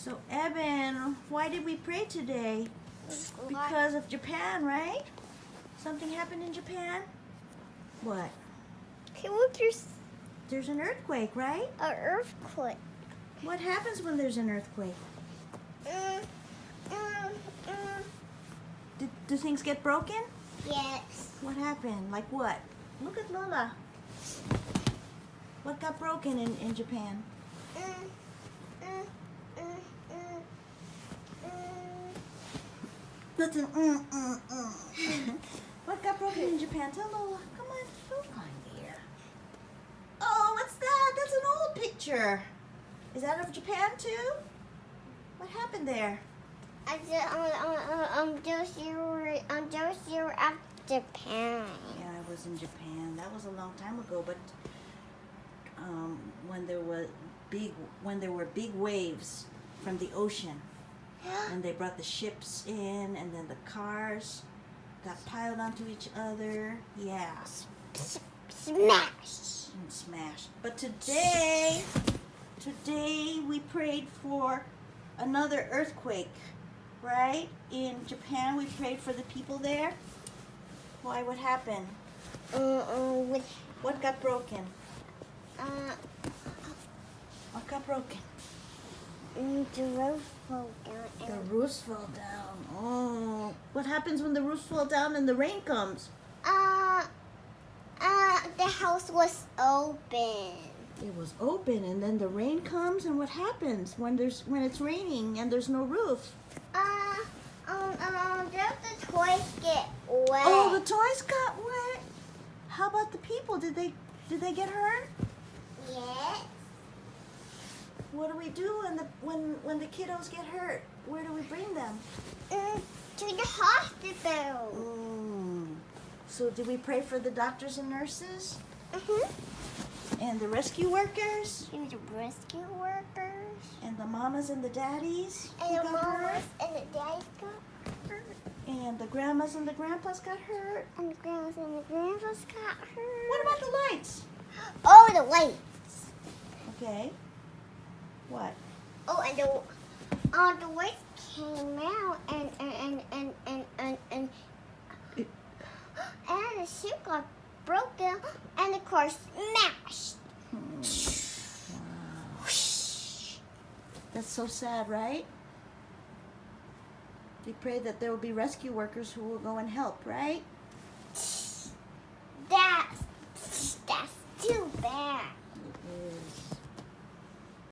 So, Eben, why did we pray today? Because of Japan, right? Something happened in Japan? What? Hey, look, There's an earthquake, right? an earthquake. What happens when there's an earthquake? Do things get broken? Yes. What happened? Like what? Look at Lola. What got broken in Japan? Nothing. What got broken in Japan? Tell Lola. Come on. Come on, dear. Oh, what's that? That's an old picture. Is that of Japan too? What happened there? I'm just here at Japan. Yeah, I was in Japan. That was a long time ago, but when there were big waves from the ocean, and they brought the ships in, and then the cars got piled onto each other. Yeah, Smash. and smashed. But today we prayed for another earthquake, right? In Japan, we prayed for the people there. Why? What happened? What got broken? What got broken? The roof fell down. The roofs fell down. Oh, what happens when the roofs fall down and the rain comes? The house was open. It was open, and then the rain comes, and what happens when it's raining and there's no roof? Just the toys get wet. Oh, the toys got wet. How about the people? Did they get hurt? Yes. What do we do when the kiddos get hurt? Where do we bring them? To the hospital. So did we pray for the doctors and nurses? Mm-hmm. And the rescue workers? To the rescue workers. And the mamas and the daddies? And who the got hurt? mamas and the daddies got hurt. And the grandmas and the grandpas got hurt? And the grandmas and the grandpas got hurt. What about the lights? Oh, the lights. Okay. What? Oh, and the lights came out and the ship got broken and the car smashed. Wow. That's so sad, right? We pray that there will be rescue workers who will go and help, right?